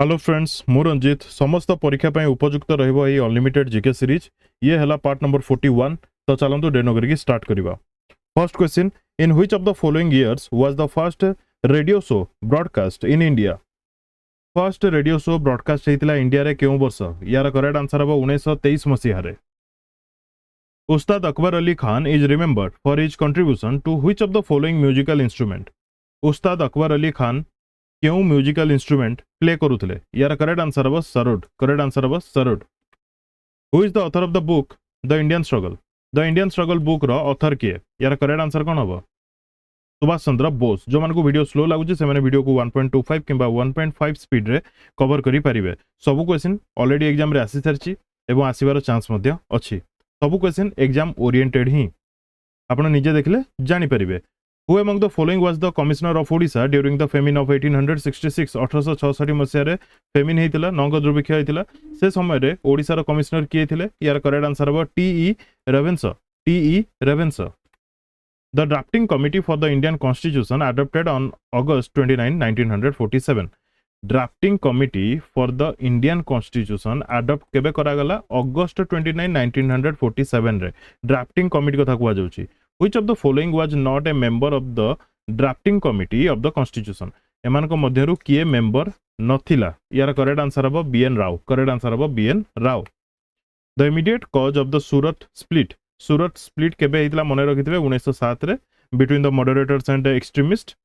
Hello friends मु रंजित समस्त परीक्षा ପାଇଁ ଉପଯୁକ୍ତ ରହିବ ଏହି ଅନଲିମିटेड जीके सीरीज ये हला पार्ट नंबर 41 तो चलंतु डेनो करके स्टार्ट करिवा। First question in which of the following years was the first radio show broadcast in India. First radio show broadcast हेतिला इंडिया रे केउ वर्ष यार करेक्ट आंसर हबो 1923 मसिहा रे। Ustad Akbar Ali Khan is remembered for his contribution to which of the following musical instrument. Ustad Akbar Ali Khan क्यों musical instrument play करुले यार करेक्ट आंसर हम सरोड। करेक्ट आंसर हम sarod. Who is the author of the book the Indian struggle. The Indian struggle book रो author किए यार correct answer कौन हम सुभाष चंद्र बोस। जो मानक वीडियो स्लो लगुच से वीडियो को 1.25 कि 1.5 स्पीड रे कवर करि पारिबे। सब क्वेश्चन ऑलरेडी एग्जाम रे आसी सारची एवं आसीबार चांस मध्य अछि। सब क्वेश्चन एग्जाम ओरिएंटेड ही आपण निजे देखले जानि परिबे। Who among the following was the commissioner of Odisha during the famine of 1866 1866 Masih feminine हेतिला नंग दुर्भिक्ष हेतिला से समय रे ओडिसा रो कमिश्नर किए थिले यार करेक्ट आंसर हबो T E. Ravenshaw. T E. Ravenshaw. The drafting committee for the Indian constitution adopted on August 29 1947। Drafting committee for the Indian constitution adopt केबे करा गला अगस्त 29 1947 रे। ड्राफ्टिंग कमिटी कथा कुआ जाउची। Which of the following was not a member of the drafting committee of the constitution। एमान को मध्यरु किए मेंबर नथिला यार करेक्ट आंसर हबो बी.एन. राव। करेक्ट आंसर हबो B N. Rao. The immediate cause of the Surat split. Surat split केबे हेतिला मने रखिथिबे 1907 रे between the moderators and extremist.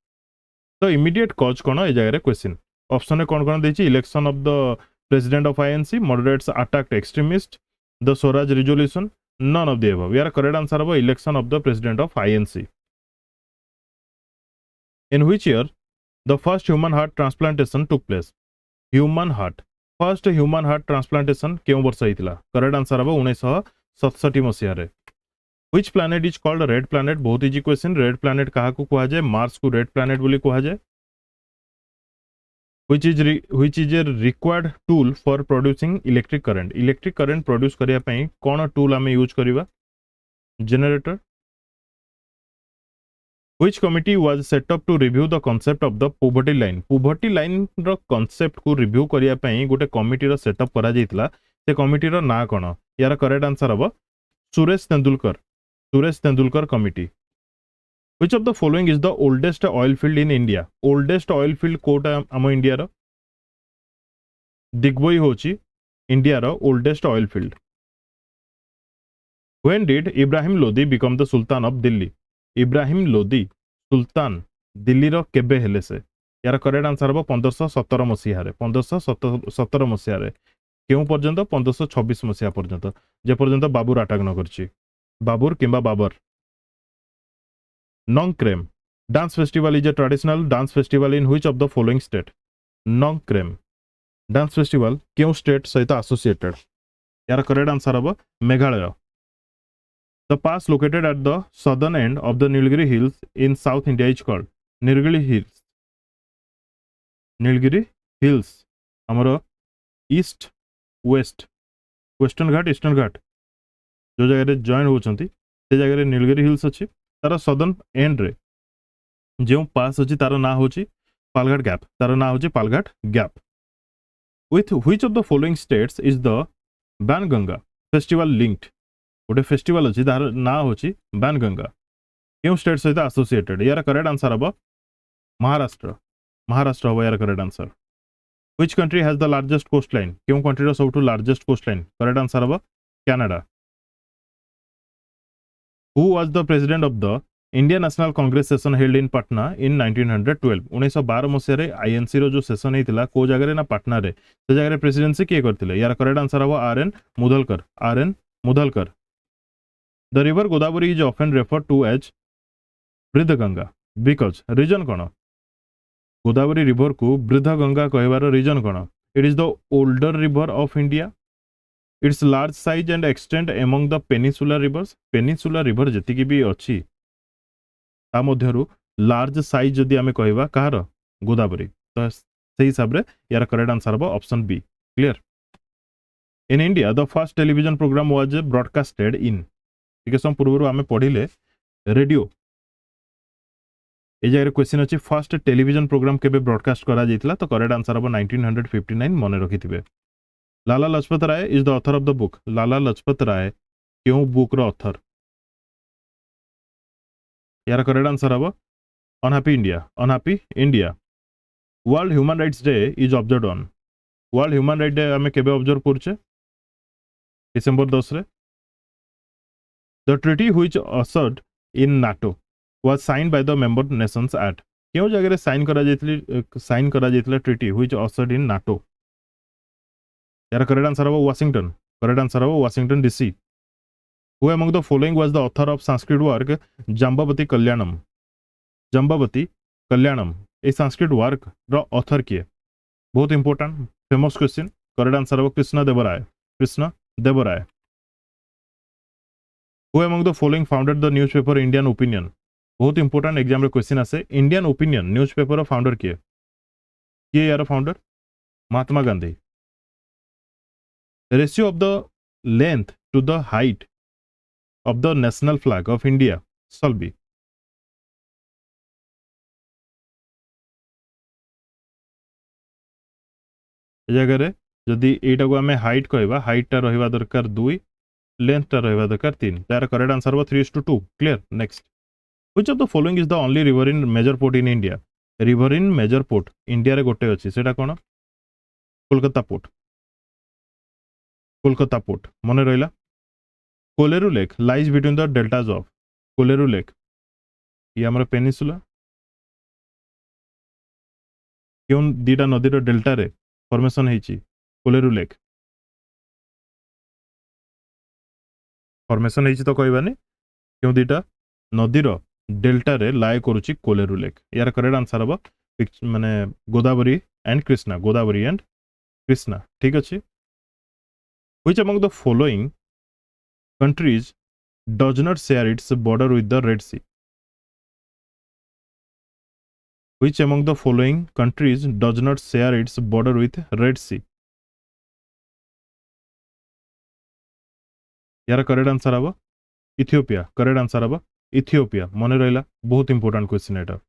The immediate cause कोन ए जगह रे क्वेश्चन ऑप्शन में कौन कौन देछि election of the president of INC moderates attacked extremist the Swaraj resolution none of the above यार करेक्ट आंसर हबो election of the president of INC. In which year the first human heart transplantation took place. Human heart first human heart transplantation केउ वर्ष हेतिला correct answer हबो 1967 मसिया रे। Which planet is called red planet. बहुत easy question. Red planet काहा को कुआ जाय Mars को रेड प्लैनेट बोली कुआ जाय। which is a required tool for producing electric current। electric current produce करिया पई कोन टूल हमें यूज करिवा generator. which committee was set up to review the concept of the poverty line। poverty line row concept को review करिया पई गोटे committee रो setup करा जाइतला से कमिटी रो ना कोन यार करेक्ट आंसर हबो Suresh Tendulkar. Suresh Tendulkar committee. Which of the following is the oldest oil field in India। oldest oil field कोटा हम इंडिया रो दिग्बोई होची इंडिया रो oldest oil field. When did Ibrahim Lodi become the Sultan of Delhi। Ibrahim Lodi सुल्तान दिल्ली रो केबे हेले से यार करेक्ट आंसर हबो 1517 मसिहा रे। 1517 मसिहा रे केउ पर्यंत 1526 मसिहा पर्यंत जे पर्यंत बाबूर अटैक न करची बाबूर किंबा Babar. Nongkrem dance festival is a traditional dance festival in which of the following state. Nongkrem dance festival क्यों स्टेट सहित एसोसिएटेड यार करेक्ट आंसर हबो Meghalaya. The pass located at the southern end of the Nilgiri hills in south India is called Nilgiri hills. Nilgiri hills हमरो east west western Ghat eastern Ghat जो जगह रे join होचंती से जगह रे नीलगिरी हिल्स अछि तार सदर्न एंड रे जो पास अछि तार ना होची पालघाट गैप तार ना होची Palghat gap. With which of the following states is the Banganga festival linked। गोटे फेस्टिवल अछि तार ना होची बाणगंगा क्यों स्टेट सहित एसोसिएटेड यार करेक्ट आंसर हबो महाराष्ट्र। महाराष्ट्र हबो यार correct answer. Which country has the largest coastline। क्यों कंट्री रो सबटू लार्जेस्ट कोस्टलाइन करेक्ट आंसर हबो Canada. Who was the president of the Indian National Congress session held in Patna in 1912। 1912 मसिया रे आईएनसी रो जो सेशन हेतिला को जगह रे ना पटना रे से जगह रे प्रेसिडेंसी किए करथिले यार करेक्ट आंसर हबो R N. Mudholkar. R N. Mudholkar. The river Godavari is often referred to as Vriddha Ganga because reason कोन गोदावरी रिवर को वृद्ध गंगा कहबार रीजन कोन it is the older river of India its large size and extend among the peninsular rivers. Peninsular river जति की भी अछि ता मध्यरु large size जदि आमे कहबा कहार गोदावरी तो सही हिसाब रे यार करेक्ट आंसर हबो option B clear. In India the first television program was broadcasted in ठीक है पूर्व आमे पढ़िले रेडियो ए जगह क्वेश्चन अच्छी फर्स्ट टेलीविजन प्रोग्राम केबे ब्रॉडकास्ट करा जाइतला तो करेक्ट आंसर हम 1959 मन रखिथिबे Lala Lajpat Rai is the author of the book Lala Lajpat Rai क्यों बुक रो ऑथर यार करेक्ट आंसर हम unhappy India world human rights day is observed on world human right day आमे केबे ऑब्जर्व करछे डिसेंबर 10 रे the treaty which occurred in NATO was signed by the member Nations eight क्यों जगह sign करा जाइतला treaty which occurred in NATO यार correct answer हम वाशिंगटन करेक्ट आंसर हम Washington DC who among the following was the author of Sanskrit work Jambavati Kalyanam ए Sanskrit work रो author किए बहुत important famous question correct answer हम Krishna Devaraya who among the following founded the newspaper Indian Opinion बहुत important exam रे question आसे Indian Opinion newspaper founder किए यार founder Mahatma Gandhi ratio of the length to the height of the national flag of India shall be जगह जदि एटा को आमे height कहबा हाइट टा रहिबा दरकार 2 लेंथ टा रहिबा दरकार 3 तार करेक्ट आंसर हो 3:2 clear next which of the following is the only river in major port in India river in major port India रे गोटे अछि सेटा कोन कोलकाता पोर्ट मन रहिला Kolleru lake lies between the deltas of Kolleru lake ये हमर पेनिसुला क्यों दीटा नदी रो डेल्टा रे फॉर्मेशन हेची कोलेरू लेक फॉर्मेशन हेची तो कहबानी क्यों दीटा नदी रो डेल्टा रे लाए करूची कोलेरू लेक यार करेक्ट आंसर हम माने गोदावरी एंड कृष्णा ठीक अछि Which among the following countries does not share its border with the Red Sea? Which among the following countries does not share its border with Red Sea? यार correct answer हम Ethiopia correct answer हम Ethiopia मन रहा बहुत important question एटा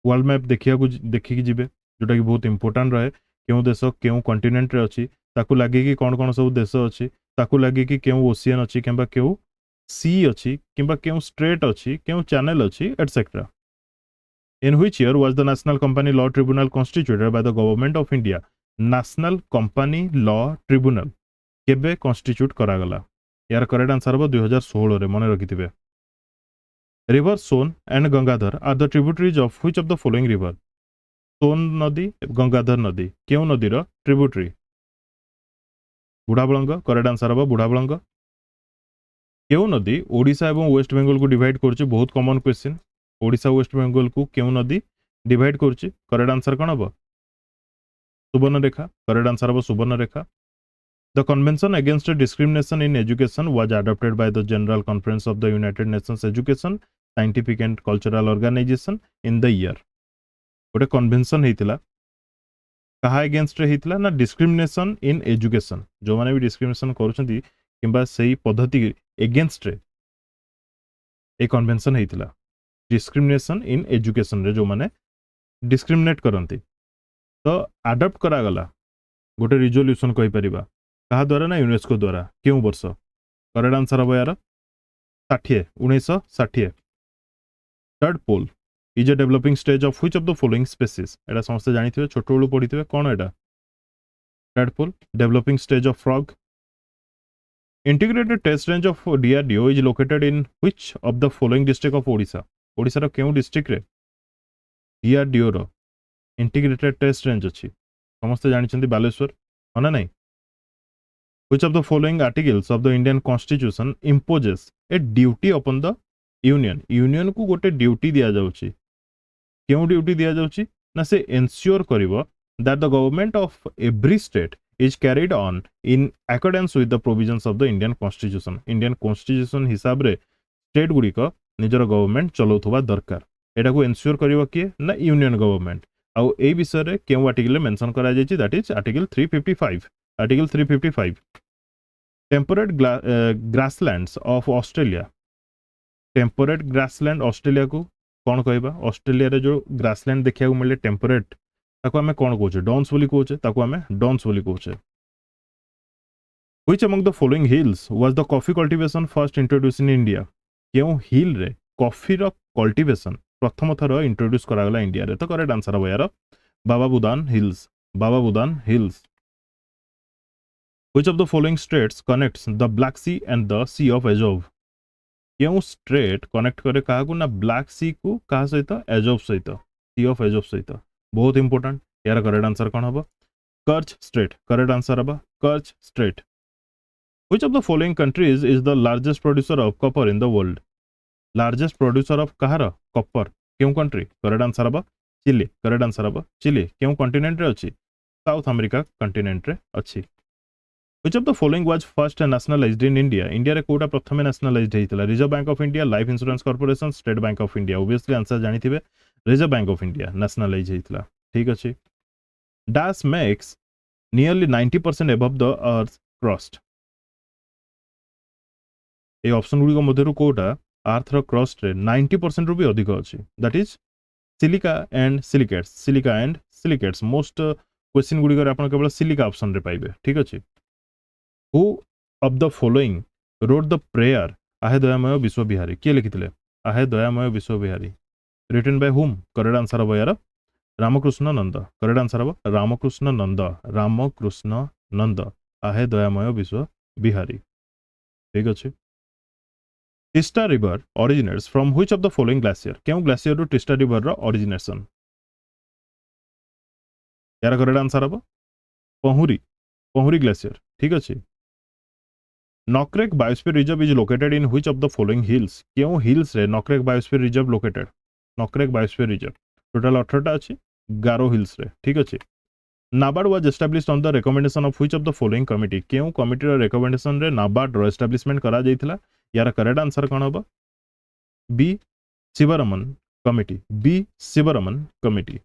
world map देखिकी जिबे जोटा कि बहुत important रहे क्यों देश क्यों कॉन्टिनेंट रे अछि ताकू लागे कि कौन कौन सब देश अच्छी ताकू लागे कि क्यों ओशियन अच्छी किंबा क्यों सी अच्छी किंबा क्यों स्ट्रेट अच्छी क्यों चैनल अच्छी etcetera in which year was the national company law tribunal constituted by the government of India national company law tribunal केबे कॉन्स्टिट्यूट करा गला यार करेक्ट आंसर हो 2016 रे मन रखिथिबे river Son and Gangadhar are the tributaries of which of the following river Son नदी गंगाधर नदी क्यों नदी रो ट्रिब्यूटरी बुढ़ाबलंग करेक्ट आंसर हम बुढ़ाबलंग क्यों नदी ओडिशा एवं वेस्ट बेंगल को डिवाइड करछि बहुत कॉमन क्वेश्चन ओडिशा वेस्ट बेंगल को क्यों नदी डिवाइड करछि करेक्ट आंसर कोन हम सुवर्णरेखा करेक्ट आंसर हम Subarnarekha the convention against discrimination in education was adopted by the General Conference of the United Nations Educational Scientific and Cultural Organisation in the year गोटे convention हेतिला कहा against रे हितला ना discrimination in education जो माने भी discrimination करूछंती किंबा सेही पद्धति एगेंस्ट रे ए कन्वेंशन हेतिला डिस्क्रिमिनेशन इन एजुकेशन रे जो माने डिस्क्रिमिनेट करंती तो अडॉप्ट करा गला गोटे रिजोल्यूशन कहि परिबा कहा द्वारा ना यूनेस्को द्वारा क्यों वर्ष करेक्ट आंसर हम यार 1960 tadpole is a developing stage of which of the following species एटा समस्त जानिथिबे छोट बेलू पढिथिबे कोन एटा tadpole developing stage of frog integrated test range of DRDO is located in which of the following district of Odisha Odisha रो केउ डिस्ट्रिक्ट रे डीआरडीओ रो इंटीग्रेटेड टेस्ट रेंज अछि समस्त जानिछंती बालेश्वर हना नै which of the following articles of the Indian constitution imposes a duty upon the union को गोटे ड्यूटी दिया जाउछि क्यों ड्यूटी दिया जाउछि ना से एंश्योर करिवो that the government of every state is carried on in accordance with the provisions of the Indian constitution हिसाब रे स्टेट गुडी को निजर गवर्नमेंट चलौथुवा दरकार एटा को एंश्योर करिवो किए ना यूनियन गवर्नमेंट आउ ए विषय रे केउ आर्टिकल मेंशन करा जायछि that is article 355 temperate grasslands of Australia temperate grassland Australia को कौन कहबा ऑस्ट्रेलिया रे जो ग्रासलैंड देखिया को मिले टेम्परेट ताको हमें कौन कहूचे डॉन्स बोली कहूचे ताको हमें डॉन्स बोली कहूचे which among the following hills was the coffee cultivation first introduce in India केउ हिल रे कॉफी रो कल्टीवेशन प्रथम थर इंट्रोड्यूस करा गला इंडिया रे तो करेक्ट आंसर हो यार Baba Budan hills Baba Budan hills which of the following straits connects the Black Sea and the Sea of Azov केउ स्ट्रेट कनेक्ट करे काहा को ना ब्लैक सी को काहा सहित एजोव सहित सी ऑफ एजोव सहित बहुत इंपोर्टेंट यार करेक्ट आंसर कौन हबो कर्च स्ट्रेट करेक्ट आंसर हबो Kerch Strait which of the following countries is the largest producer of copper in the world largest producer of कहार कॉपर केउ कंट्री करेक्ट आंसर हबो Chile correct answer हबो Chile केउ continent रे अछि south America continent रे अछि Which of the following was first nationalized in India? India रे कोटा प्रथमे nationalized हेइतला Reserve Bank of India, Life Insurance Corporation, State Bank of India. Obviously answer जानिथिबे Reserve Bank of India nationalize हेइतला ठीक अछि Dash makes nearly 90% above the earth's crust. ए option गुडी को मध्यरु कोटा अर्थ रो क्रस्ट रे 90% रु भी अधिक अछि that is silica and silicates most question गुडी को आपण केवल सिलिका ऑप्शन रे पाइबे ठीक अछि Who of the following wrote the prayer आहे दयामय विश्व बिहारी किए लिखिथिले आहे दयामय विश्व Bihari written by whom correct answer हबो यार रामकृष्ण नंद करेक्ट आंसर हबो रामकृष्ण नंद आहे दयामय विश्व बिहारी ठीक अछि Teesta river originates from which of the following glacier केउ ग्लेशियर रो टिस्टा रिवर रो ओरिजिनेशन यार करेक्ट आंसर हबो पहुरी ग्लेशियर ठीक अछि Nokrek Biosphere Reserve is located in which of the following hills? क्यों hills रे Nokrek Biosphere Reserve located? Nokrek Biosphere Reserve. Total 18 अछि Garo hills रे ठीक अछि NABARD was established on the recommendation of which of the following committee? क्यों committee रो recommendation रे NABARD रो establishment करा जाइथिला यार करेक्ट आंसर कोन हबो B Sivaraman committee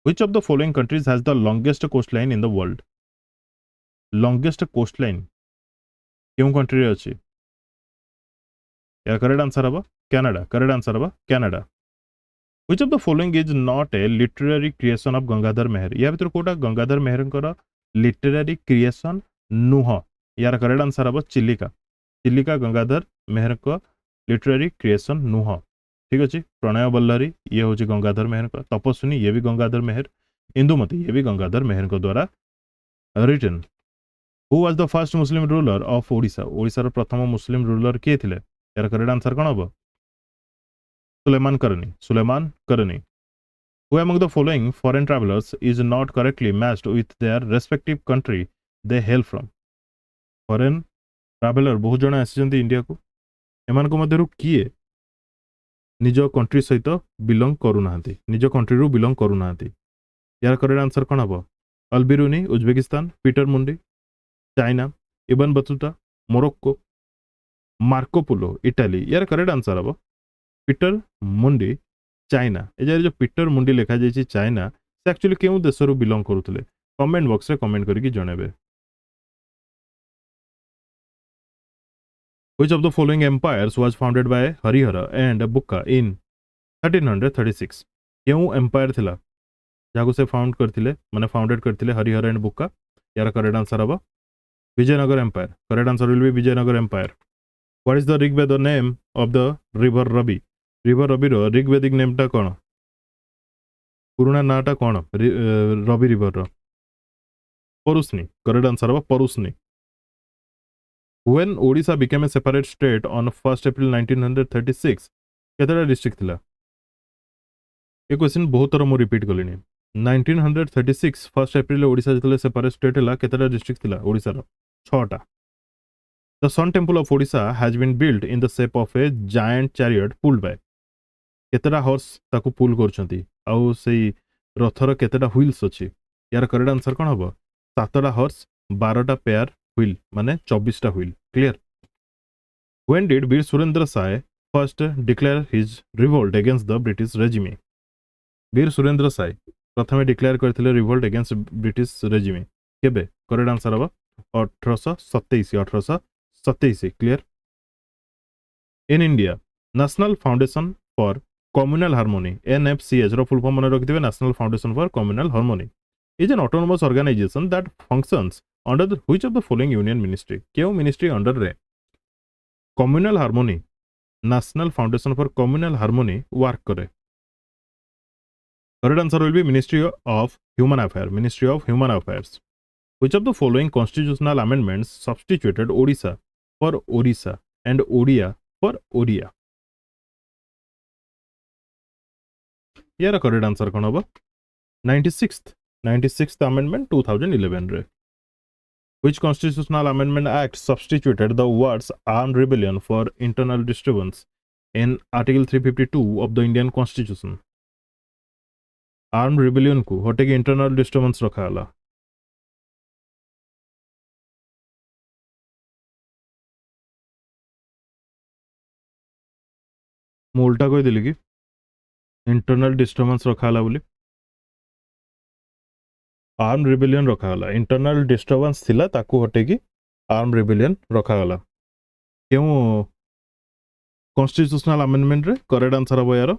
which of the following countries has the longest coastline in the world? Longest coastline क्यों country रे अछि यार करेक्ट आंसर हबो कनाडा करेक्ट आंसर हबो Canada which of the following is not a literary creation of Gangadhar Meher या भीतर कोटा गंगाधर मेहरकर लिटरेरी क्रिएशन नुह यार करेक्ट आंसर हबो चिलिका गंगाधर मेहरक लिटरेरी क्रिएशन नुह ठीक अछि प्रणय बल्लरी ये होची गंगाधर मेहर तपस्विनी ये भी गंगाधर मेहर इंदुमती ये भी गंगाधर मेहर को द्वारा written Who was the first Muslim ruler of Odisha? Odisha रो प्रथम मुस्लिम रूलर किए थिले यार करेक्ट आंसर कोन हबो सुलेमान करनी Who among the following foreign travelers is not correctly matched with their respective country they hail from? Foreign traveler बहुत जण आसीजंती इंडिया को एमान को मध्यरु किए निज कंट्री सहित बिलोंग करू नाहंती निज कंट्री रु बिलोंग करू नाहंती यार करेक्ट आंसर कोन हबो अल्बिरुनी उज्बेकिस्तान पीटर मुंडी चाइना इबन Battuta Morocco Marco Polo Italy यार करेक्ट आंसर हबो पीटर मुंडी चाइना ए जे जो पीटर मुंडी लिखा जाय चाइना से एक्चुअली केउ देश रु बिलोंग करूतले कमेंट बॉक्स रे कमेंट करके जणेबे Which of the following empires was founded by Harihara and Bukka in 1336 केउ एम्पायर थिला जाको से फाउंड करथिले माने फाउंडेड करथिले हरिहर एंड बुक्का यार करेक्ट आंसर हबो Vijayanagar Empire. Correct answer will be Vijayanagar Empire. What is the Rigveda name of the river Ravi? River Ravi ro Rigvedic name ta kono? Puruna na ta kono? Ravi river ro. Parusni. Correct answer wa Parusni. When Odisha became a separate state on 1st April 1936, केतरा district थिला? ये question बहुत तरह मो repeat कलिनी 1936 1st April Odisha जतले separate state हला केतरा डिस्ट्रिक्ट थिला ओडिसा रो 6टा The Sun Temple of Odisha has been built in the shape of a giant chariot pulled by केतरा हॉर्स ताकू पुल करछंती आउ सेई रथर केतरा व्हील्स अछि यार करेक्ट आंसर कोन हबो 7टा हॉर्स 12टा पेयर व्हील माने 24टा wheel clear When did Veer Surendra Sai first declare his revolt against the British regime? Veer Surendra Sai प्रथमे डिक्लेयर करथिले रिवोल्ट अगेंस्ट ब्रिटिश रेजिम केबे करेक्ट आंसर हबो 1827 clear in India national foundation for communal harmony NFCH रो full form मन रखिथिबे national foundation for communal harmony is an autonomous organisation that functions under the which of the following union ministry केउ ministry under रे communal harmony national foundation for communal harmony work करे correct answer will be ministry of human affairs which of the following constitutional amendments substituted Odisha for Orissa and Odia for Odia यार correct answer कौन होगा 96th amendment 2011 रे which constitutional amendment act substituted the words armed rebellion for internal disturbance in article 352 of the Indian constitution armed rebellion को हटे के internal disturbance रखा हला मु उल्टा कहि देली कि इंटरनल डिस्टर्बेंस रखाला बोली आर्म रिबेलियन रखाला इंटरनल डिस्टर्बेंस थिला ताकू हटे कि आर्म रिबेलियन रखाला क्यों कॉन्स्टिट्यूशनल अमेंडमेंट रे करेक्ट आंसर हो यार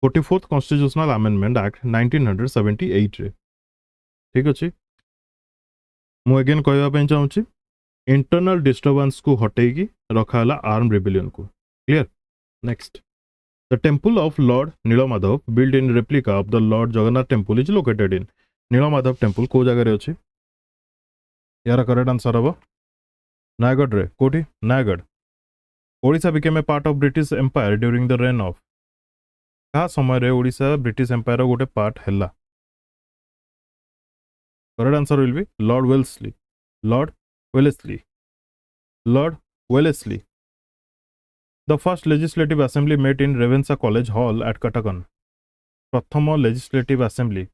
44th कॉन्स्टिट्यूशनल अमेंडमेंट एक्ट 1978 रे ठीक अछि मु अगेन कहबा पे चाहूची इंटरनल डिस्टर्बेंस को हटे कि रखाला आर्म रिबेलियन को clear next The temple of Lord Nilamadhav, built in replica of the Lord Jagannath temple, is located in Nilamadhav temple को जगह रे अछि यार करेक्ट आंसर हबो नायगढ़ रे कोठी Nayagarh Odisha became a part of British Empire during the reign of का समय रे ओडिशा ब्रिटिश एम्पायर रो गोटे पार्ट हैला correct answer will B Lord Wellesley The first legislative assembly met in Revensa College Hall at Katakan. प्रथम legislative assembly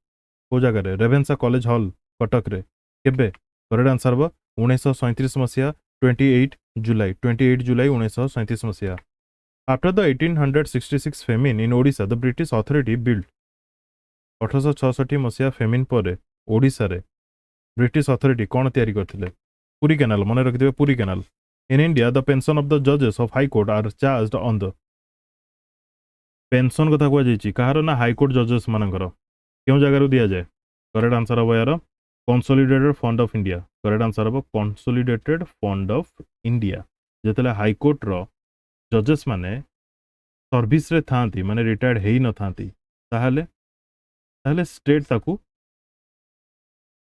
को जगह रे Ravenshaw college hall Cuttack रे केबे करेक्ट आंसर बा 1937 मसिया 28 जुलाई 1937 मसिया after the 1866 famine in Odisha the British authority build 1866 मसिया फेमिन परे ओडिशा रे ब्रिटिश अथॉरिटी कोन तयारी करथिले पुरी कैनाल मन रखिबे Puri canal In India, the pension of the judges of High Court are charged on the pension कथा को जाईची कहारो ना हाई कोर्ट जजेस मानकर क्यों जगह दिया जाए करेक्ट आंसर हम यार consolidated fund of India correct answer हम कंसोलिडेटेड फंड ऑफ इंडिया जेतले हाई कोर्ट रो जजेस माने सर्विस रे थांती माने रिटायर्ड हेई न थांती ताहले ताहले स्टेट ताकू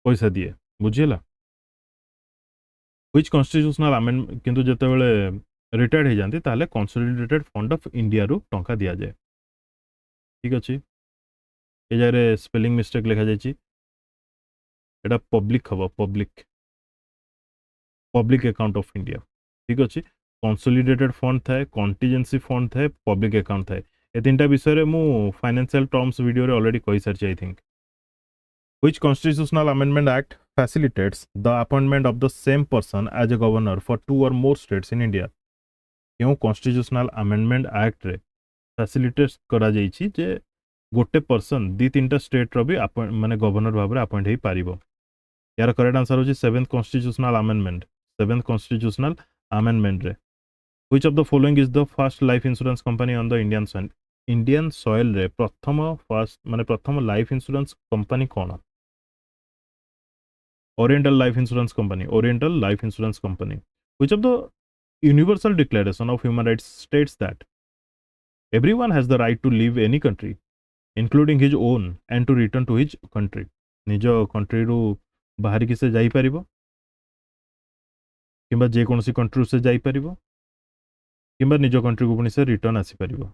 पैसा दिए बुझिला which constitutional amendment किंतु जते बेले रिटायर्ड हे जानती ताहले कंसोलिडेटेड फंड ऑफ इंडिया रु टंका दिया जाए ठीक अछि ए जारे स्पेलिंग मिस्टेक लिखा जायछि एटा पब्लिक हबो पब्लिक अकाउंट ऑफ इंडिया ठीक अछि कंसोलिडेटेड फंड थाए कंटीजेंसी फंड थाए पब्लिक अकाउंट थाए ए तीनटा विषय रे मु फाइनेंशियल टर्म्स वीडियो रे ऑलरेडी कहि सारछि I think which constitutional amendment act facilitates the appointment of the same person as a governor for 2 or more states in India क्यों constitutional amendment act रे facilitate करा जाईछि जे गोटे पर्सन दी तीनटा state रो भी माने गवर्नर भाबरे अपॉइंट हे पारिबो यार करेक्ट आंसर होछि 7th constitutional amendment रे which of the following is the first life insurance company on the Indian soil रे प्रथम life insurance company cone Oriental Life Insurance Company. Which of the Universal Declaration of Human Rights states that everyone has the right to live any country, including his own, and to return to his country. निजो country रु बाहर की से जाई परिबो किंबा जे कोनसी country से जाई परिबो किंबा निजो कंट्री को पुनी से रिटर्न आसी परिबो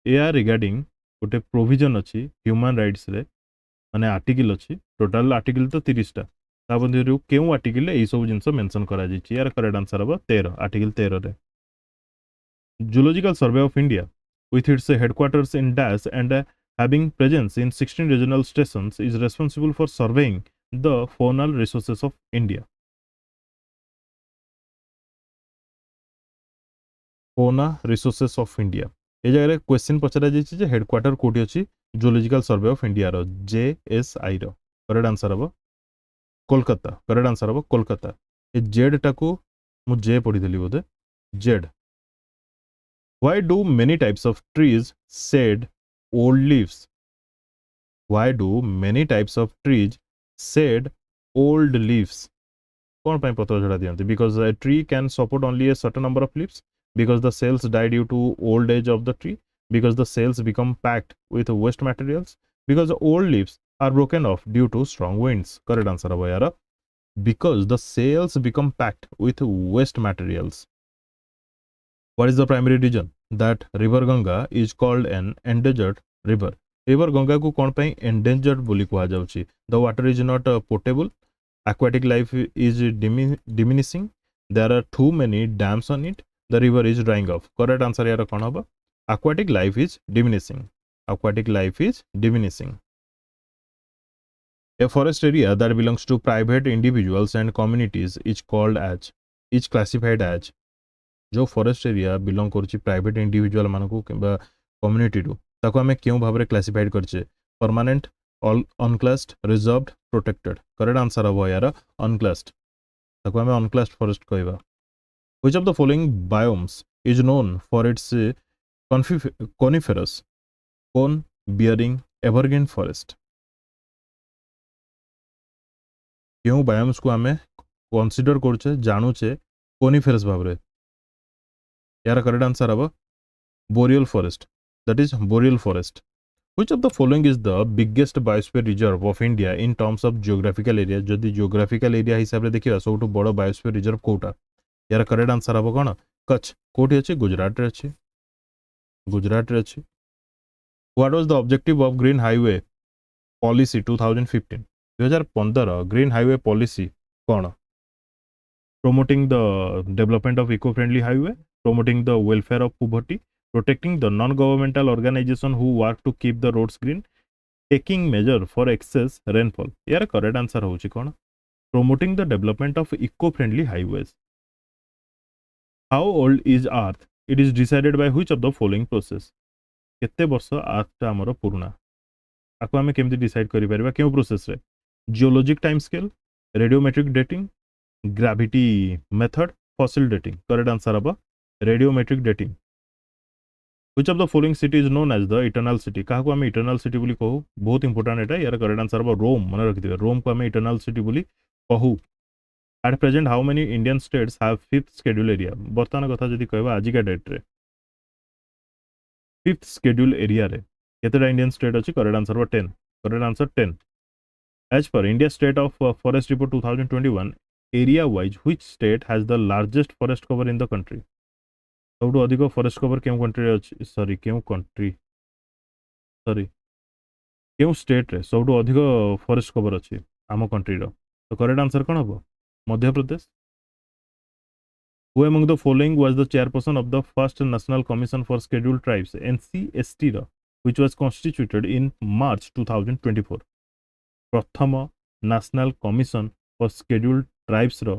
ए रिगार्डिंग गोटे प्रोविजन अछि ह्यूमन राइट्स रे माने आर्टिकल अछि टोटल आर्टिकल तो 30 टा ताबंधु केउ आर्टिकल ए सब जिंस मेंशन करा जायछि यार करेक्ट आंसर अब 13 आर्टिकल 13 रे zoological survey of India with its headquarters in Dash and having presence in 16 regional stations is responsible for surveying the faunal resources of India. Fauna resources of India. ए जगह question पचरा जायछि जे headquarter कोठी अछि zoological survey of India रो JSI रो correct answer अब कोलकाता करेक्ट आंसर अब कोलकाता ए जेड टाकू मु जे पढी देली बोधे Z Why do many types of trees shed old leaves? Why do many types of trees shed old leaves? कौन पाई पत्र झड़ा दियंती? Because a tree can support only a certain number of leaves, because the cells die due to old age of the tree, because the cells become packed with waste materials, because the old leaves are broken off due to strong winds. Correct answer है यार, because the cells become packed with waste materials. What is the primary reason that river Ganga is called an endangered river? River Ganga को कौन पाई endangered बोली कुहा जाउची? The water is not potable, aquatic life is diminishing, there are too many dams on it, the river is drying off. Correct answer यार कौन होगा? Aquatic life is diminishing. Aquatic life is diminishing. A forest area that belongs to private individuals and communities is called as, is classified as, जो forest area belong करुच्ची private individual मानकू किंबा community टू ताको आमे केउ भाबरे क्लासिफाइड करछे? Permanent, unclassed, reserved, protected. Correct answer हबो यार अनक्लास्ड. ताको आमे अनक्लास्ड फॉरेस्ट कहबा. Which of the following biomes is known for its coniferous, cone bearing, evergreen forest? केउ बायोम्स को आमे कंसीडर करछे जानूचे कॉनिफेरस भाबरे? यार करेक्ट आंसर हबो boreal forest, that is boreal forest. Which of the following is the biggest biosphere reserve of India in terms of geographical area? जदि geographical area हिसाब रे देखिबा सबटु बड़ biosphere reserve कोटा? यार करेक्ट आंसर हबो कोन? कच्छ. कोठी अछि? गुजरात रे अछि. गुजरात रे अछि. What was the objective of Green Highway Policy 2015? 2015 Green Highway Policy cone? Promoting the development of eco-friendly highway, promoting the welfare of poverty, protecting the non-governmental organization who work to keep the roads green, taking measure for excess rainfall. यार correct answer होची कोन? Promoting the development of eco-friendly highways. How old is Earth? It is decided by which of the following process? केते वर्ष अर्थ टा हमर पुराना? आको हमें केमती डिसाइड करि परबा केउ प्रोसेस रे? Geologic time scale, radiometric dating, gravity method, fossil dating. Correct answer हबा radiometric dating. Which of the following city is known as the eternal city? कहा को हमें eternal city बोली कहू? बहुत इंपोर्टेंट एटा. यार करेक्ट आंसर हबा रोम. मन रखि दिबे रोम को हमें eternal city बोली कहू. At present how many Indian states have fifth schedule area? वर्तमान कथा जदि कहबा आज का डेट रे फिफ्थ schedule area रे केतेटा इंडियन स्टेट अछि? करेक्ट आंसर हबा 10. Correct answer 10. As per India State of Forest Report 2021, area wise which state has the largest forest cover in the country? सबटु अधिक फॉरेस्ट कवर केउ country अछि? Sorry केउ country, sorry केउ state रे सबटु अधिक forest cover अछि आम कंट्री रो? तो करेक्ट आंसर कोन हबो? Madhya Pradesh. Who among the following was the chairperson of the first National Commission for Scheduled Tribes NCST row, which was constituted in March 2024? प्रथम national commission for scheduled tribes रो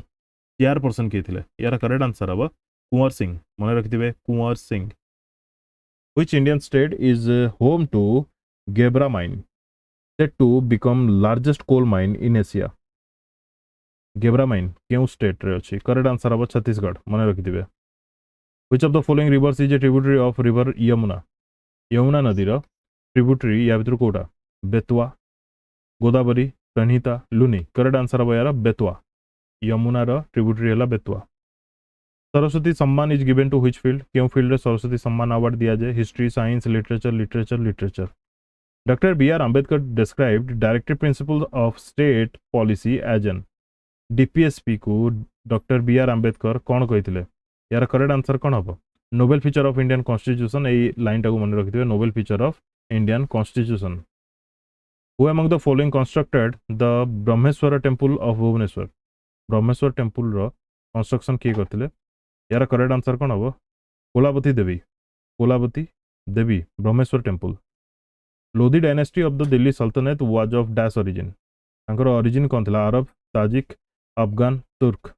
chairperson किए थिले? यार correct answer हबो कुंवर सिंह. मन रखिथिबे Kunwar Singh. Which Indian state is home to Gebra mine, said to become largest coal mine in Asia? Gebra mine केउ state रे अछि? करेक्ट आंसर हबो छत्तीसगढ़. मन रखिथिबे. Which of the following rivers is a tributary of river Yamuna? Yamuna नदी रो tributary या भितर कोटा? बेतवा, गोदावरी, प्रणहिता, लुनी. Correct answer हबो यार बेतवा. यमुना रो ट्रिब्यूटरी हला Betwa. Saraswati Samman is given to which field? केउ फील्ड रे सरस्वती सम्मान अवार्ड दिया जाए? History, science, literature, literature, literature. Doctor B R. Ambedkar described directive principle of state policy as an. DPSP को डॉक्टर बी.आर. आंबेडकर कोन कहिथिले? यार करेक्ट आंसर कोन हबो? Novel feature of Indian constitution. ए लाइन टाको मन रखिथिबे novel feature of Indian constitution. Who among the following constructed the Brahmeswar temple of Bhubaneswar? Brahmeshwar temple रो कंस्ट्रक्शन किए करथिले? यार करेक्ट आंसर कोन हबो? Kolavati Devi. Kolavati Devi Brahmeswar temple. Lodhi dynasty of the Delhi Sultanate was of dash origin? तांकर ओरिजिन कोन थिला? Arab, Tajik, Afghan, Turk.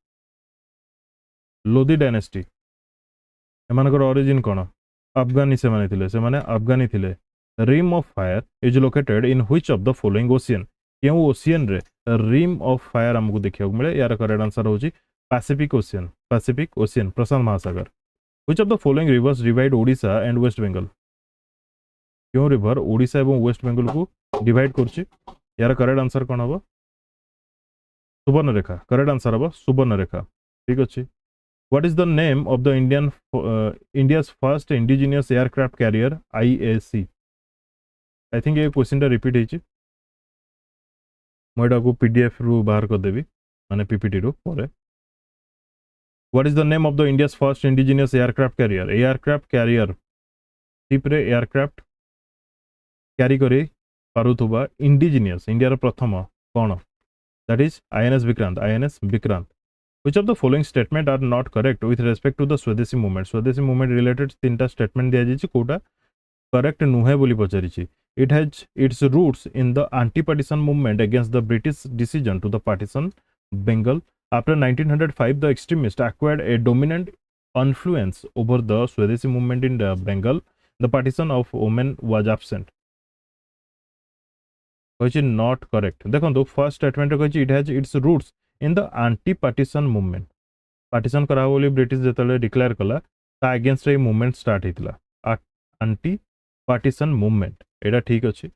Lodhi dynasty एमानकर ओरिजिन कोन? अफगानी से माने थिले, से माने अफगानी थिले. Rim of fire is located in which of the following ocean? केउ ओशियन रे रिम ऑफ फायर हमको देखिया मिले? यार करेक्ट आंसर होची पैसिफिक ओशियन. पैसिफिक ओशियन प्रशांत महासागर. Which of the following rivers divide Odisha and West Bengal? क्यों river Odisha एवं वेस्ट बेंगल को डिवाइड करछि यार करेक्ट आंसर कोन हबो सुवर्णरेखा करेक्ट आंसर हबो सुवर्णरेखा ठीक अछि what is the name of the India's first indigenous aircraft carrier IAC I think ये क्वेश्चन टा रिपीट हेछि मोइडा को PDF रु बाहर कर देबी माने PPT रु परे what is the name of the India's first indigenous aircraft carrier ship रे एयरक्राफ्ट कैरी करे पारुथुबा इंडिजिनियस इंडिया रो प्रथम कोन that is INS Vikrant which of the following statement are not correct with respect to the Swadeshi movement related तीनटा statement दिया जायछि Kota correct नुहे बोली पचारिछि it has its roots in the anti-partition movement against the British decision to the partition Bengal after 1905 the extremists acquired a dominant influence over the Swadeshi movement in the Bengal the partition of women was absent not correct देखो first statement it has its roots in the anti partition movement partition करा बोली British जेतले declare कला ता against ए movement start हेतला anti partition movement एटा ठीक अछि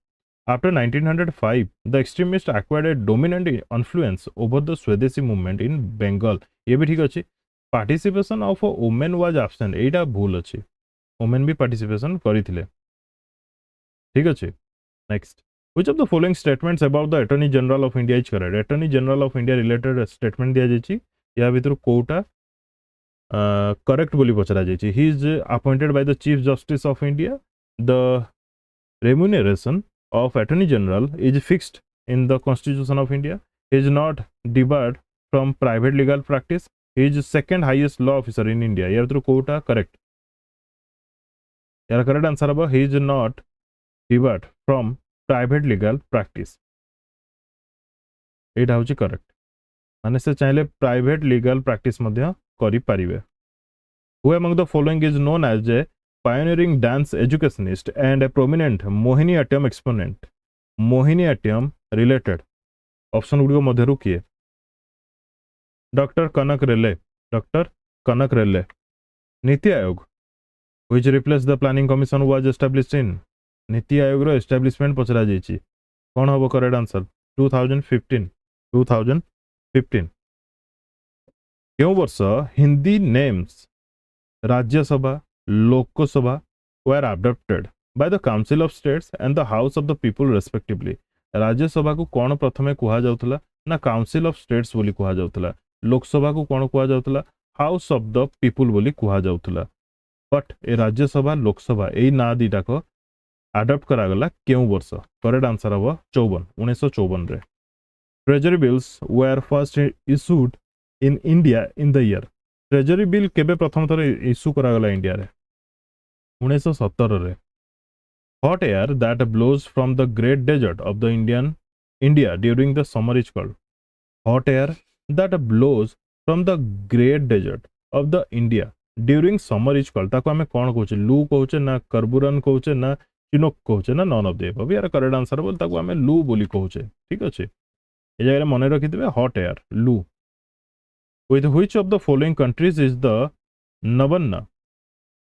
after 1905 the extremist acquired a dominant influence over the Swadeshi movement in Bengal ये भी ठीक अछि participation of women was absent एटा भूल अछि वुमेन भी पार्टिसिपेशन करिथिले ठीक अछि next Which of the following statements about the Attorney General of India is correct? Attorney General of India related statement दिया जायछि या भितर कोटा correct बोली पचरा जायछि he is appointed by the Chief Justice of India the remuneration of Attorney General is fixed in the Constitution of India he is not debarred from private legal practice he is second highest law officer in India या भितर Kota correct यार correct answer अब he is not debarred from private legal practice एटा होची correct माने से चाहिले private legal practice मध्य करि परिबे who among the following is known as a pioneering dance educationist and a prominent Mohiniattam exponent Mohiniattam related option गुडी मध्य रु किए doctor Kanak Rele NITI Aayog which replace the planning commission was established in NITI Aayog row establishment पचरा जायछि कोन हबो correct answer 2015 क्यों वर्ष Hindi names Rajya Sabha Lok Sabha were adopted by the council of states and the house of the people respectively Rajya Sabha को कोन प्रथमे कुहा जाउतला ना काउंसिल ऑफ स्टेट्स बोली कुहा जाउतला लोकसभा को कोन कुहा जाउतला हाउस ऑफ द पीपल बोली कुहा जाउतला बट ए राज्यसभा लोकसभा एई ना दीटा को अडॉप्ट करा गला क्यों वर्ष करेक्ट आंसर हबो 1954 रे treasury bills were first issued in India in the year treasury bill केबे प्रथम थर इशू करा गला इंडिया रे 1917 रे hot air that blows from the great desert of the India during the summer is called hot air that blows from the great desert of the India during summer is called ताको हमें कोन कहूचे लू कहूचे ना कार्बुरन कहूचे ना Chinook कहूचे ना none of the above यार correct answer बोल ताको हमें लू बोली कहूचे ठीक अछि ए जगह मने रखिथिबे हॉट एयर लू with which of the following countries is the Nabanna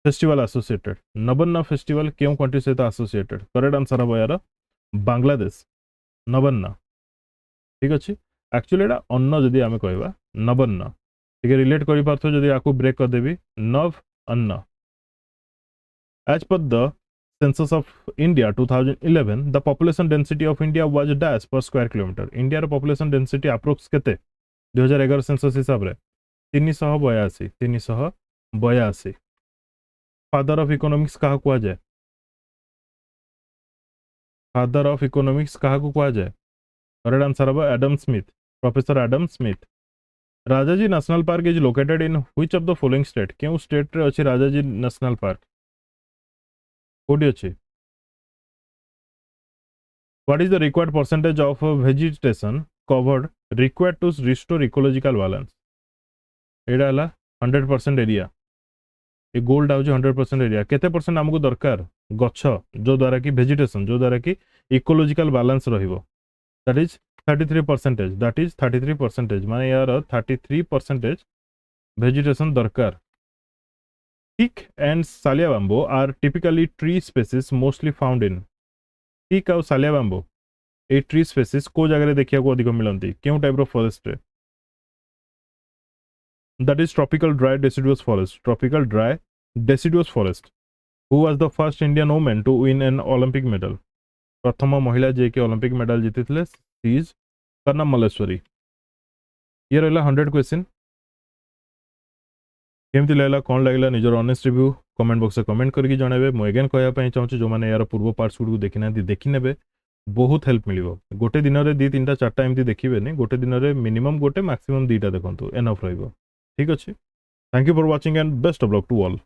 festival associated Nabanna festival क्यों कंट्री से associated करेक्ट आंसर हबो यार बांग्लादेश नबन्ना ठीक अछि एक्चुअली एटा अन्न जदी हमें कहबा नबन्ना ठीक रिलेट करि पारथो जदी आकु ब्रेक कर देबी नव अन्न as per the census of India 2011 the population density of India was dash per square kilometer India row population density approx केते 2011 सेंसस हिसाब रे 382 फादर ऑफ इकोनॉमिक्स कहा कुआ जाए फादर ऑफ इकोनॉमिक्स कहा को कुआ जाए करेक्ट आंसर हबो Adam Smith professor Adam Smith Rajaji national park is located in which of the following state क्यों स्टेट रे अछि राजाजी नेशनल पार्क कोडी अछि what is the required percentage of vegetation covered required to restore ecological balance एडा हला 100% area A gold आउज 100% area केते percent हमको दरकार गच्छ जो द्वारा की वेजिटेशन जो द्वारा की इकोलॉजिकल बैलेंस रहिबो दैट इज 33% माने यार 33% वेजिटेशन दरकार Teak and salia bamboo are typically tree species mostly found in teak ଆଉ salia bamboo ए ट्री स्पेसीज को जगह देखिया को अधिक मिलती क्यों टाइप रो फॉरेस्ट रे that is tropical dry deciduous forest who was the first Indian women to win an Olympic medal प्रथम महिला जे कि ओलंपिक मेडल जीतिथिले सी इज कर्णम मल्लेश्वरी ये रहला 100 क्वेश्चन केमती लागला कौन लागला निजर ऑनेस्ट रिव्यू कमेंट बॉक्स में कमेंट करके जणाबे मु अगेन कहया पई चाहूची जो माने यार पूर्व पार्ट्स गुड देखि ना देखि नेबे बहुत हेल्प मिलिबो गोटे दिन रे 2-3टा 4टा एमती देखिबे नहीं गोटे दिन रे मिनिमम गोटे मैक्सिमम 2टा देखंतु एनफ रहइबो ठीक अछि thank you for watching and best of luck to all